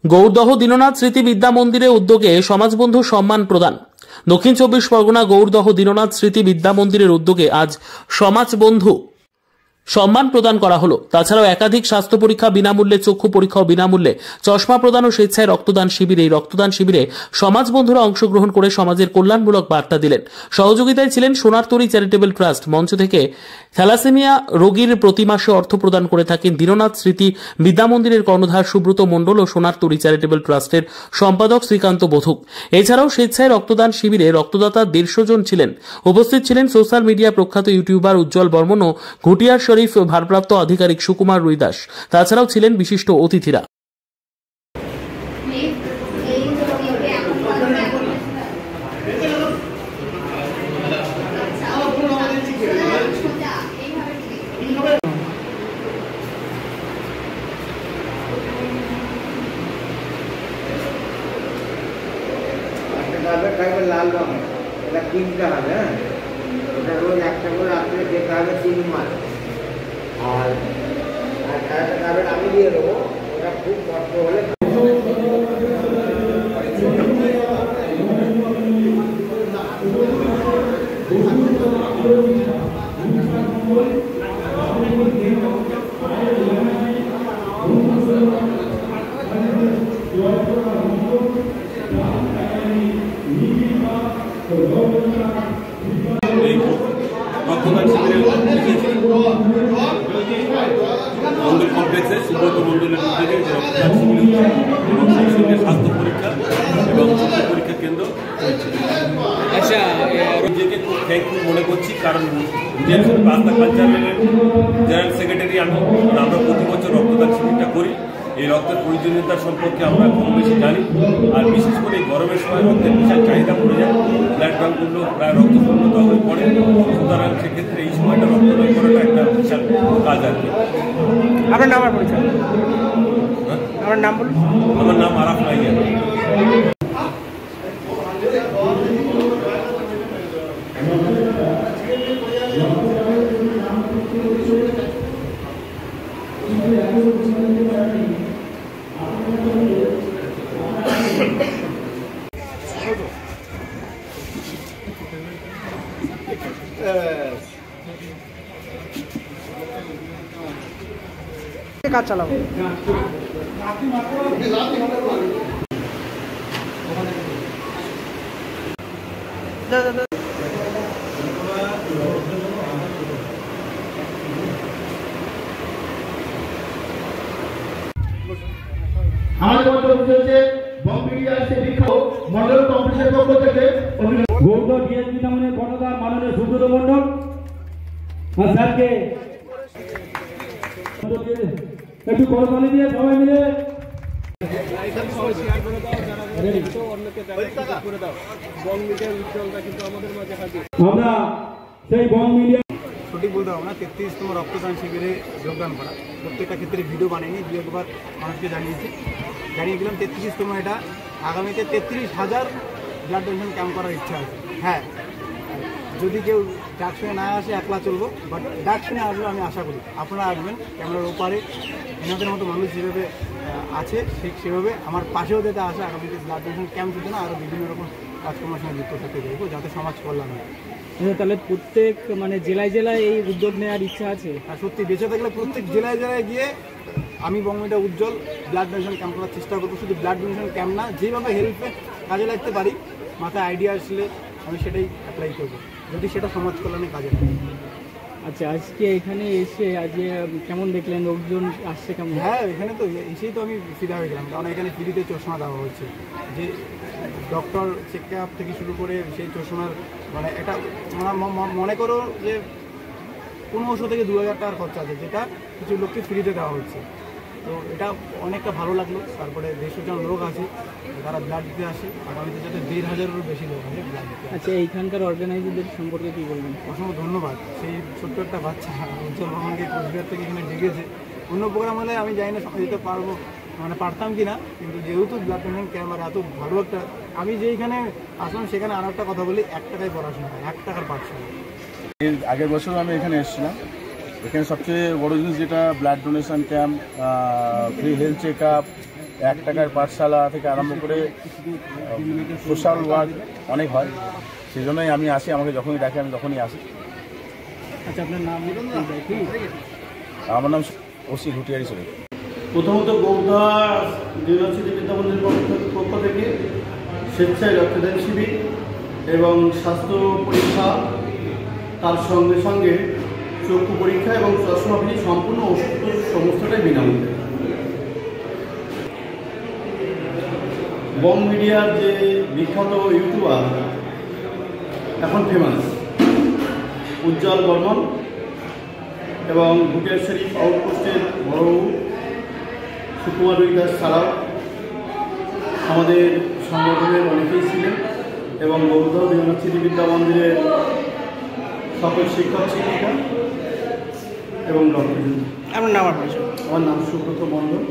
গৌরদহ দীননাথ স্মৃতি বিদ্যা মন্দিরে উদ্যোগে সমাজবন্ধু সম্মান প্রদান। দক্ষিণ চব্বিশ পরগনা গৌরদহ দীননাথ স্মৃতি বিদ্যা মন্দিরের উদ্যোগে আজ সমাজবন্ধু সম্মান প্রদান করা হলো। তাছাড়াও একাধিক স্বাস্থ্য পরীক্ষা বিনামূল্যে, চক্ষু পরীক্ষাও বিনামূল্যে, চশমা প্রদান ও স্বেচ্ছায় রক্তদান শিবিরে এই রক্তদান শিবিরে সমাজ বন্ধুরা অংশগ্রহণ করে সমাজের কল্যাণমূলক বার্তা দিলেন। সহযোগিতায় ছিলেন সোনারতরী চ্যারিটেবল ট্রাস্ট। মঞ্চ থেকে থ্যালাসেমিয়া রোগীর প্রতি মাসে অর্থ প্রদান করে থাকেন দীননাথ স্মৃতি বিদ্যা মন্দিরের কর্ণধার সুব্রত মণ্ডল ও সোনারতরী চ্যারিটেবল ট্রাস্টের সম্পাদক শ্রীকান্ত বধুক। এছাড়াও স্বেচ্ছায় রক্তদান শিবিরে রক্তদাতা 150 জন ছিলেন। উপস্থিত ছিলেন সোশ্যাল মিডিয়া প্রখ্যাত ইউটিউবার উজ্জ্বল বর্মন ও ঘুটিয়ার শরীফ ভারপ্রাপ্ত আধিকারিক সুকুমার রুইদাস। তাছাড়াও ছিলেন বিশিষ্ট অতিথিরা। লাল রঙের এটা কিনতে হবে। হ্যাঁ, ওটা রোজ একটা করে রাত্রে খেতে হবে 3 মাস। আর ট্যাবলেট আমি দিয়ে দেবো, ওটা খুব কষ্ট হলে রক্তদান শিবিরে মন্দির কমপ্লেক্সে সুব্রত মণ্ডলের উদ্যোগে যে রক্তদান শিবির এবং সেই সঙ্গে স্বাস্থ্য পরীক্ষা এবং চক্ষু পরীক্ষা কেন্দ্র হয়েছে। আচ্ছা, নিজেকে খুব থ্যাঙ্কফুল মনে করছি, কারণ ইন্ডিয়ান রাস্তা কালচারের জেনারেল সেক্রেটারি আমরা প্রতি বছর রক্তদান শিবিরটা করি। এই রক্তের প্রয়োজনীয়তা সম্পর্কে আমরা কম বেশি জানি, আর বিশেষ করে এই গরমের সময় রক্তের বিশাল চাহিদা পড়ে যায়। ব্লাড ব্যাঙ্কগুলো প্রায় রক্তশূন্যতা হয়ে পড়ে, সুতরাং সেক্ষেত্রে এই সময়টা রক্তদান করাটা একটা বিশাল কাজ আর কি। আপনার নাম আর পরিচয়? আমার নাম বলুন। আমার নাম আরাফ নাইয়া। কাজ চালাবো। আমাদের মধ্যে হচ্ছে বম্বিডিয়ার সে বিখ্যাত মন্ডল কমপ্লেক্সের পক্ষ থেকে গৌরদহ ডিএসপি নামের কর্ণধার মাননীয় সুব্রত মণ্ডল স্যারকে একটু করতালি দিয়ে সবাই মিলে আমরা সেই বং মিডিয়া সঠিক বলতে হবে না, 33তম রক্তদান শিবিরে যোগদান করা। প্রত্যেকটা ক্ষেত্রে ভিডিও বানিয়ে নিই, 2-1 মানুষকে জানিয়ে দিলাম। 33তম এটা। আগামীতে 33,000 ব্লাড ডোনেশন ক্যাম্প করার ইচ্ছা আছে। হ্যাঁ, যদি কেউ ডাক শুনে না আসে একলা চলবো, বাট ডাক শুনে আসলে আমি আশা করি আপনারা আসবেন। ক্যামেরার ওপারে এনাদের মতো মানুষ যেভাবে আছে ঠিক সেভাবে আমার পাশেও যেতে আসে। আগামীতে ব্লাড ডোনেশন ক্যাম্প যদি না আরও বিভিন্ন রকম কাজকর্মের সঙ্গে যুক্ত থাকতে চাইবো, যাতে সমাজ কল্যাণ হয়। তাহলে প্রত্যেক জেলায় জেলায় এই উদ্যোগ নেওয়ার ইচ্ছা আছে। আর সত্যি বেঁচে থাকলে প্রত্যেক জেলায় জেলায় গিয়ে আমি বঙ্গমিডিয়া উজ্জ্বল ব্লাড ডোনেশন ক্যাম্প করার চেষ্টা করবো। শুধু ব্লাড ডোনেশন ক্যাম্প না, যেভাবে হেল্পে কাজে লাগতে পারি, মাথায় আইডিয়া আসলে আমি সেটাই অ্যাপ্লাই করবো, যদি সেটা সমাজ কল্যাণে কাজে লাগে। আচ্ছা, আজকে এখানে এসে আজকে কেমন দেখলেন? লোকজন আসছে কেমন? হ্যাঁ, এখানে তো এসেই তো আমি ফিদা হয়ে গেলাম, কারণ এখানে ফ্রিতে চশমা দেওয়া হচ্ছে। যে ডক্টর চেক আপ থেকে শুরু করে সেই চশমার এটা মনে করো যে 1500 থেকে 2000 টাকার খরচা আছে, যেটা কিছু লোককে ফ্রিতে দেওয়া হচ্ছে। তো এটা অনেকটা ভালো লাগলো। তারপরে 150 জন লোক আছে যারা ব্লাড দিতে আসে। আগামীতে যাতে 1500-এরও বেশি লোক আছে ব্লাড দিতে। আচ্ছা, এইখানকার অর্গানাইজারদের সম্পর্কে কী বলবেন? অসংখ্য ধন্যবাদ। সেই ছোট্ট একটা বাচ্চা উজ্জ্বল রহমানকে কোচবিহার থেকে এখানে ডেকেছে। অন্য প্রোগ্রাম হলে আমি জানি না সময় দিতে পারবো, পারতাম কি না, কিন্তু যেহেতু ব্লাড ডোনেশন ক্যাম্প আর এত ভালো একটা, আমি যেইখানে আসলাম সেখানে আর একটা কথা বলি, 1 টাকায় পড়াশোনা হয়, 1 টাকার পাঠশালা। এর আগের বছর আমি এখানে এসেছিলাম। এখানে সবচেয়ে বড় জিনিস যেটা blood donation camp, free health check up 1 টাকার পাঠশালা থেকে আরম্ভ করে সোশ্যাল ওয়ার্ক অনেক হয়, সেই জন্যই আমি আসি। আমাকে যখনই ডাকে আমি তখনই আসি। আচ্ছা, আপনার নাম? আমার নাম ওসি ঘুটিয়ারি শরীফ। প্রথমত গৌড়দহ স্মৃতি বিদ্যা মন্দিরের পক্ষ থেকে স্বেচ্ছায় রক্তদান শিবির এবং স্বাস্থ্য পরীক্ষা, তার সঙ্গে সঙ্গে চক্ষু পরীক্ষা এবং চশমা ফ্রি, সম্পূর্ণ ওষুধ সমস্তটাই বিনামূল্যে। বং মিডিয়ার যে বিখ্যাত ইউটিউবার এখন ফেমাস উজ্জ্বল বর্মন এবং ঘুটিয়ারি শরীফ আউটপোস্টের বড়বাবু সুকুমার রুইদাস ছাড়াও আমাদের সংগঠনের অনেকেই ছিলেন এবং গৌড়দহ স্মৃতি বিদ্যা মন্দিরের সকল শিক্ষক শিক্ষিকা এবং ডক্টর। আমার নাম? আমার নাম সুব্রত মণ্ডল।